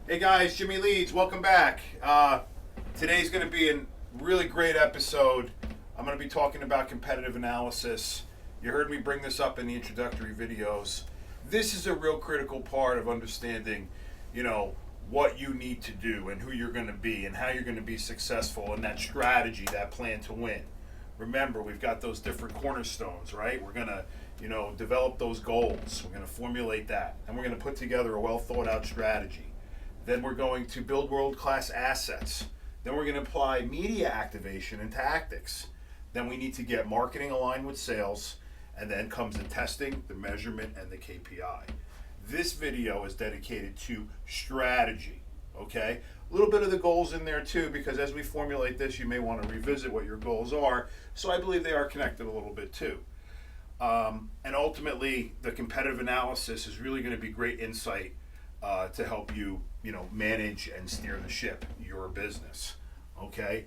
Hey guys, Jimmy Leeds, welcome back. Today's going to be a really great episode. I'm going to be talking about competitive analysis. You heard me bring this up in the introductory videos. This is a real critical part of understanding, what you need to do and who you're going to be and how you're going to be successful in that strategy, that plan to win. Remember, we've got those different cornerstones, right? We're going to, develop those goals. We're going to formulate that, and we're going to put together a well thought out strategy. Then we're going to build world-class assets. Then we're going to apply media activation and tactics. Then we need to get marketing aligned with sales. And then comes the testing, the measurement, and the KPI. This video is dedicated to strategy, okay? A little bit of the goals in there too, because as we formulate this, you may want to revisit what your goals are. So I believe they are connected a little bit too. And ultimately, the competitive analysis is really going to be great insight to help you, manage and steer the ship, your business, okay?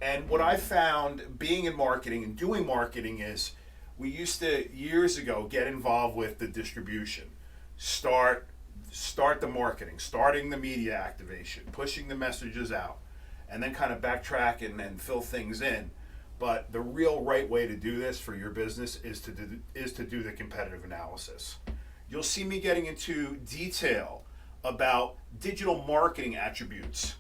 And what I found being in marketing and doing marketing is we used to, years ago, get involved with the distribution. Start the marketing, starting the media activation, pushing the messages out, and then kind of backtrack and fill things in. But the real right way to do this for your business is to do the competitive analysis. You'll see me getting into detail about digital marketing attributes.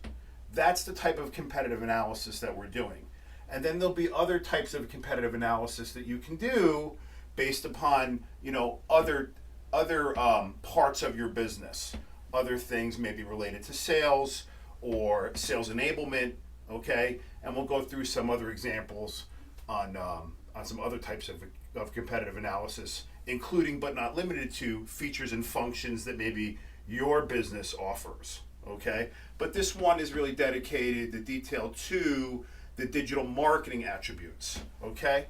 That's the type of competitive analysis that we're doing. And then there'll be other types of competitive analysis that you can do based upon, other parts of your business. Other things maybe related to sales or sales enablement, okay? And we'll go through some other examples on some other types of competitive analysis, including but not limited to features and functions that maybe your business offers, okay? But this one is really dedicated, the detail to the digital marketing attributes, okay?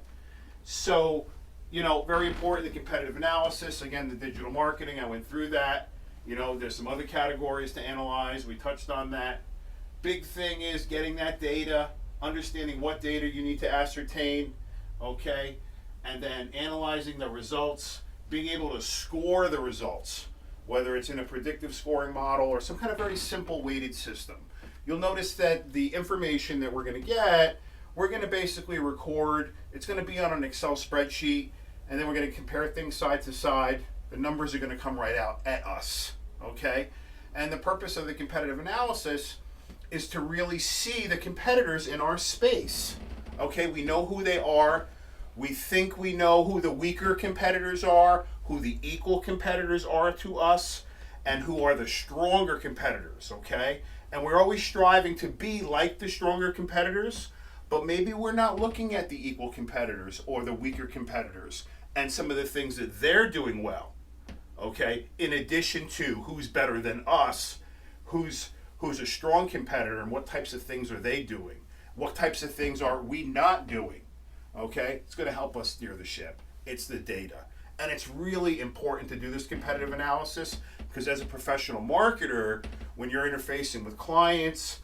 So, very important, the competitive analysis. Again, the digital marketing, I went through that. There's some other categories to analyze. We touched on that. Big thing is getting that data, understanding what data you need to ascertain, okay? And then analyzing the results, being able to score the results, whether it's in a predictive scoring model or some kind of very simple weighted system. You'll notice that the information that we're going to get, we're going to basically record. It's going to be on an Excel spreadsheet, and then we're going to compare things side to side. The numbers are going to come right out at us, okay? And the purpose of the competitive analysis is to really see the competitors in our space, okay? We know who they are. We think we know who the weaker competitors are, who the equal competitors are to us, and who are the stronger competitors, okay? And we're always striving to be like the stronger competitors, but maybe we're not looking at the equal competitors or the weaker competitors and some of the things that they're doing well, okay? In addition to who's better than us, who's a strong competitor, and what types of things are they doing? What types of things are we not doing, okay? It's going to help us steer the ship. It's the data. And it's really important to do this competitive analysis because as a professional marketer, when you're interfacing with clients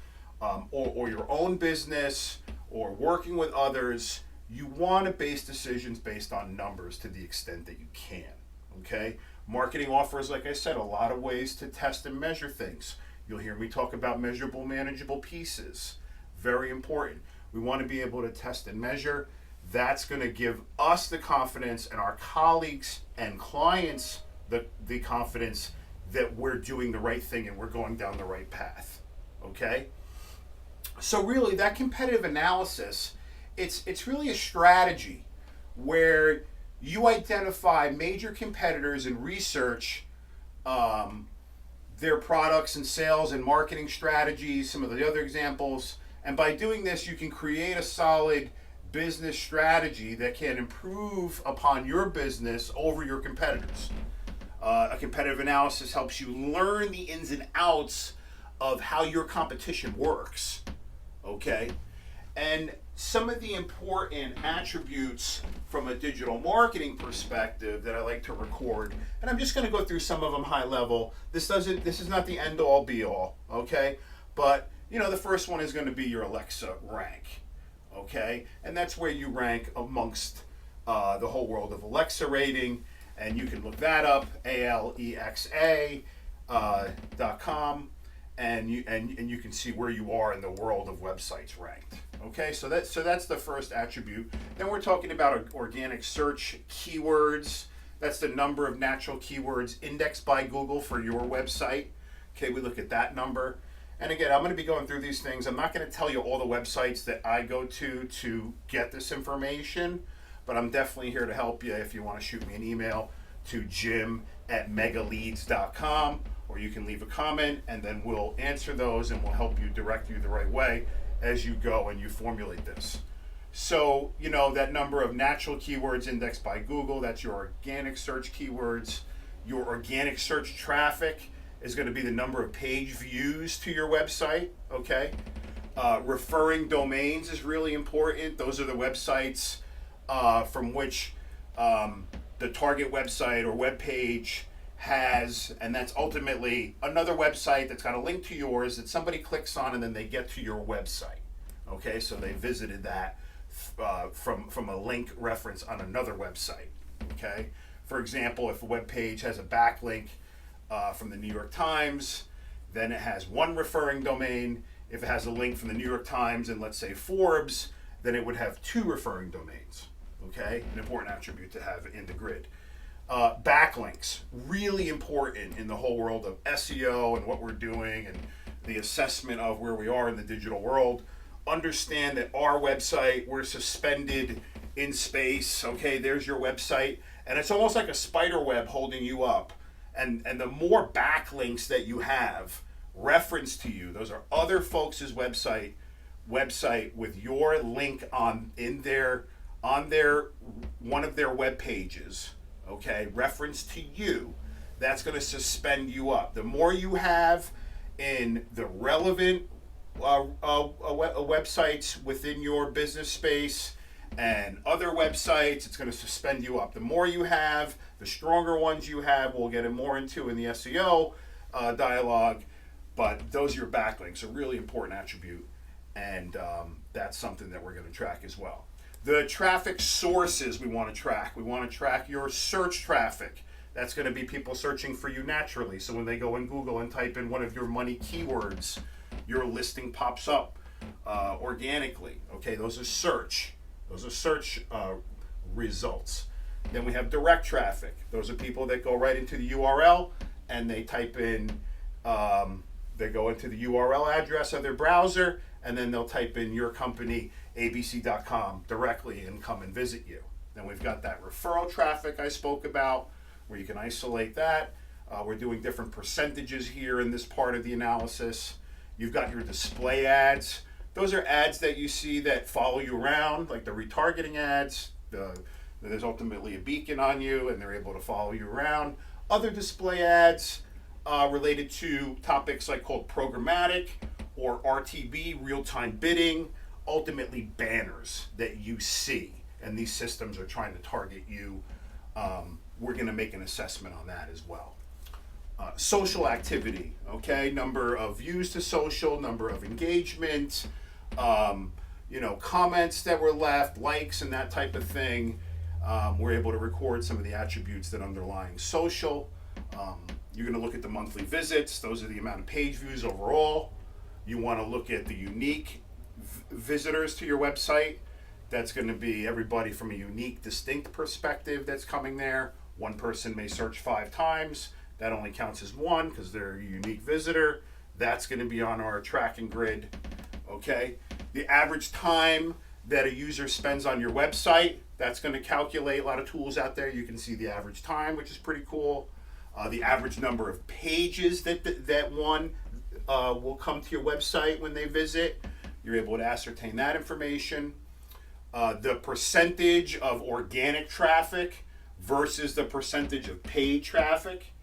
or your own business or working with others, you want to base decisions based on numbers to the extent that you can, okay? Marketing offers, like I said, a lot of ways to test and measure things. You'll hear me talk about measurable, manageable pieces. Very important. We want to be able to test and measure. That's going to give us the confidence and our colleagues and clients the confidence that we're doing the right thing and we're going down the right path, okay? So really, that competitive analysis, it's really a strategy where you identify major competitors and research their products and sales and marketing strategies, some of the other examples, and by doing this, you can create a solid business strategy that can improve upon your business over your competitors. A competitive analysis helps you learn the ins and outs of how your competition works, okay? And some of the important attributes from a digital marketing perspective that I like to record, and I'm just going to go through some of them high level. This is not the end all be all, okay? But, the first one is going to be your Alexa rank. Okay, and that's where you rank amongst the whole world of Alexa rating, and you can look that up, alexa.com, and you can see where you are in the world of websites ranked. Okay, so that's the first attribute. Then we're talking about organic search keywords. That's the number of natural keywords indexed by Google for your website. Okay, we look at that number. And again, I'm going to be going through these things. I'm not going to tell you all the websites that I go to get this information, but I'm definitely here to help you if you want to shoot me an email to jim@megaleads.com, or you can leave a comment and then we'll answer those and we'll help you, direct you the right way as you go and you formulate this. So, that number of natural keywords indexed by Google, that's your organic search keywords. Your organic search traffic is going to be the number of page views to your website, okay? Referring domains is really important. Those are the websites from which the target website or web page has, and that's ultimately another website that's got a link to yours that somebody clicks on and then they get to your website. Okay, so they visited that from a link reference on another website. Okay, for example, if a web page has a backlink from the New York Times, then it has one referring domain. If it has a link from the New York Times and let's say Forbes, then it would have two referring domains. Okay, an important attribute to have in the grid. Backlinks, really important in the whole world of SEO and what we're doing and the assessment of where we are in the digital world. Understand that our website, we're suspended in space. Okay, there's your website, and it's almost like a spider web holding you up. And the more backlinks that you have reference to you, those are other folks' website with your link on one of their web pages, okay, reference to you, that's going to suspend you up. The more you have in the relevant websites within your business space and other websites, it's going to suspend you up. The more you have, the stronger ones you have, we'll get more into in the SEO dialogue, but those are your backlinks, a really important attribute, and that's something that we're going to track as well. The traffic sources we want to track. We want to track your search traffic. That's going to be people searching for you naturally. So when they go in Google and type in one of your money keywords, your listing pops up organically. Okay, those are search. Those are search results. Then we have direct traffic. Those are people that go right into the URL and they type in, they go into the URL address of their browser and then they'll type in your company, abc.com, directly and come and visit you. Then we've got that referral traffic I spoke about, where you can isolate that. We're doing different percentages here in this part of the analysis. You've got your display ads. Those are ads that you see that follow you around, like the retargeting ads. There's ultimately a beacon on you and they're able to follow you around. Other display ads related to topics like called programmatic or RTB, real-time bidding, ultimately banners that you see. And these systems are trying to target you. We're going to make an assessment on that as well. Social activity, okay? Number of views to social, number of engagement, comments that were left, likes, and that type of thing. We're able to record some of the attributes that underlying social. You're going to look at the monthly visits. Those are the amount of page views overall. You want to look at the unique visitors to your website. That's going to be everybody from a unique, distinct perspective that's coming there. One person may search 5 times. That only counts as one because they're a unique visitor. That's going to be on our tracking grid. Okay. The average time that a user spends on your website, that's going to calculate. A lot of tools out there. You can see the average time, which is pretty cool. The average number of pages that one will come to your website when they visit. You're able to ascertain that information. The percentage of organic traffic versus the percentage of paid traffic.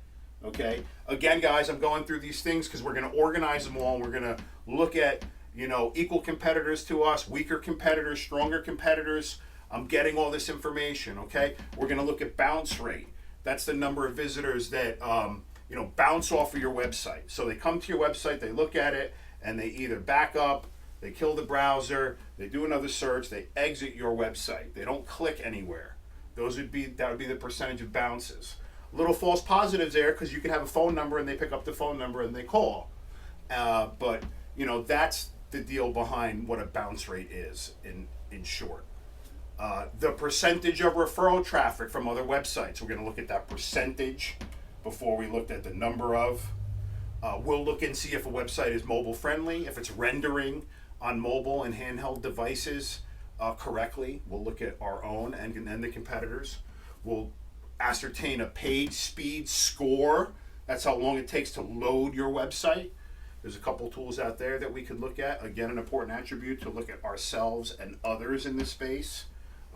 Okay. Again, guys, I'm going through these things because we're going to organize them all. And we're going to look at, equal competitors to us, weaker competitors, stronger competitors. I'm getting all this information. Okay. We're going to look at bounce rate. That's the number of visitors that, bounce off of your website. So they come to your website, they look at it, and they either back up, they kill the browser, they do another search, they exit your website. They don't click anywhere. That would be the percentage of bounces. Little false positives there because you can have a phone number and they pick up the phone number and they call. But that's the deal behind what a bounce rate is in short. The percentage of referral traffic from other websites. We're going to look at that percentage before we looked at the number of. We'll look and see if a website is mobile friendly, if it's rendering on mobile and handheld devices correctly. We'll look at our own and the competitors. We'll ascertain a page speed score. That's how long it takes to load your website. There's a couple tools out there that we could look at. Again, an important attribute to look at ourselves and others in this space,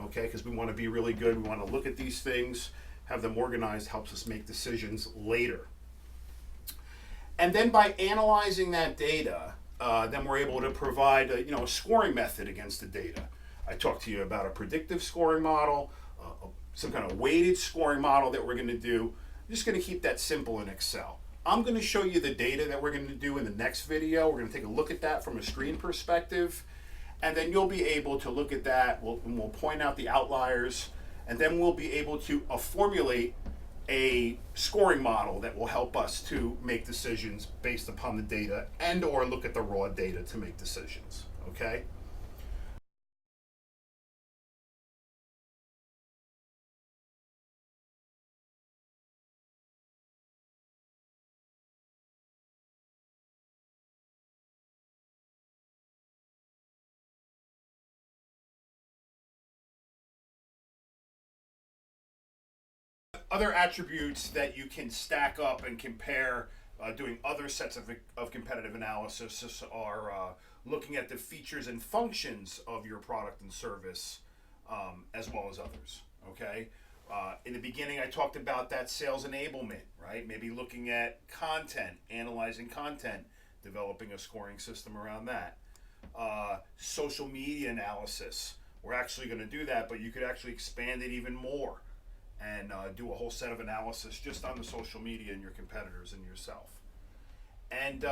okay? Because we want to be really good. We want to look at these things, have them organized, helps us make decisions later. And then by analyzing that data, then we're able to provide a scoring method against the data. I talked to you about a predictive scoring model, some kind of weighted scoring model that we're going to do. I'm just going to keep that simple in Excel. I'm going to show you the data that we're going to do in the next video. We're going to take a look at that from a screen perspective, and then you'll be able to look at that. We'll point out the outliers, and then we'll be able to formulate a scoring model that will help us to make decisions based upon the data and or look at the raw data to make decisions, okay? Other attributes that you can stack up and compare doing other sets of competitive analysis are looking at the features and functions of your product and service as well as others, okay? In the beginning, I talked about that sales enablement, right? Maybe looking at content, analyzing content, developing a scoring system around that. Social media analysis. We're actually going to do that, but you could actually expand it even more and do a whole set of analysis just on the social media and your competitors and yourself. And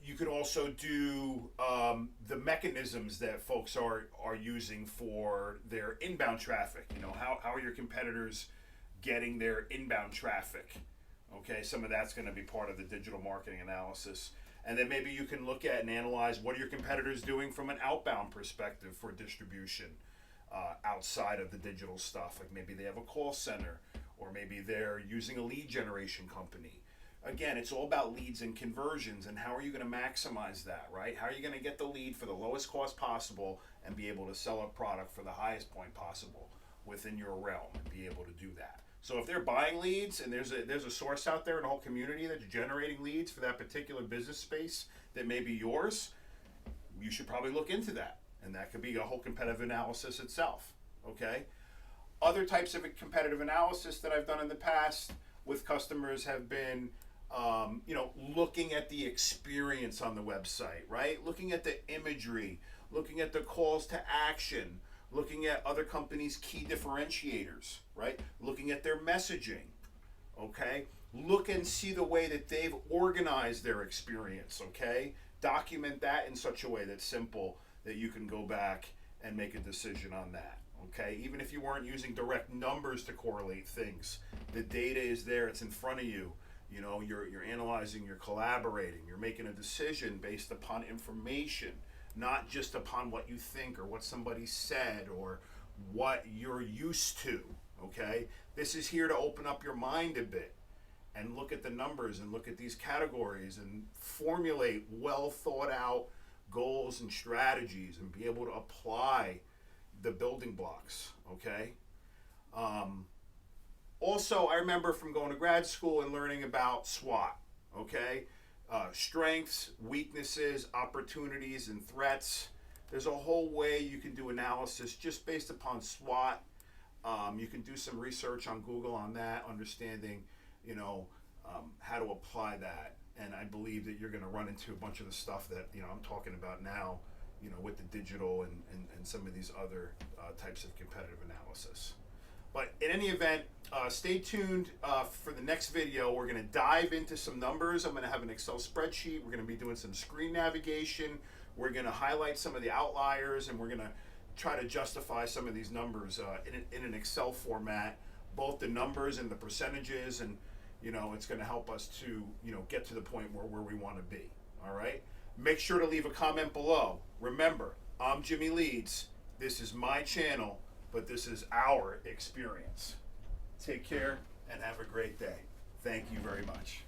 you could also do the mechanisms that folks are using for their inbound traffic. How are your competitors getting their inbound traffic? Okay, some of that's going to be part of the digital marketing analysis. And then maybe you can look at and analyze what are your competitors doing from an outbound perspective for distribution. Outside of the digital stuff, like maybe they have a call center, or maybe they're using a lead generation company. Again, it's all about leads and conversions, and how are you going to maximize that, right? How are you going to get the lead for the lowest cost possible and be able to sell a product for the highest point possible within your realm and be able to do that? So if they're buying leads and there's a source out there in a whole community that's generating leads for that particular business space that may be yours, you should probably look into that. And that could be a whole competitive analysis itself, okay? Other types of competitive analysis that I've done in the past with customers have been, looking at the experience on the website, right? Looking at the imagery, looking at the calls to action, looking at other companies' key differentiators, right? Looking at their messaging, okay? Look and see the way that they've organized their experience, okay? Document that in such a way that's simple that you can go back and make a decision on that, okay? Even if you weren't using direct numbers to correlate things, the data is there, it's in front of you. You're analyzing, you're collaborating, you're making a decision based upon information, not just upon what you think or what somebody said or what you're used to, okay? This is here to open up your mind a bit and look at the numbers and look at these categories and formulate well thought out goals and strategies and be able to apply the building blocks, okay? Also, I remember from going to grad school and learning about SWOT, okay? Strengths, weaknesses, opportunities, and threats. There's a whole way you can do analysis just based upon SWOT. You can do some research on Google on that, understanding, how to apply that. And I believe that you're going to run into a bunch of the stuff that I'm talking about now, with the digital and some of these other types of competitive analysis. But in any event, stay tuned for the next video. We're going to dive into some numbers. I'm going to have an Excel spreadsheet. We're going to be doing some screen navigation. We're going to highlight some of the outliers, and we're going to try to justify some of these numbers in an Excel format, both the numbers and the percentages, and it's going to help us to, get to the point where we want to be. All right. Make sure to leave a comment below. Remember, I'm Jimmy Leeds. This is my channel, but this is our experience. Take care and have a great day. Thank you very much.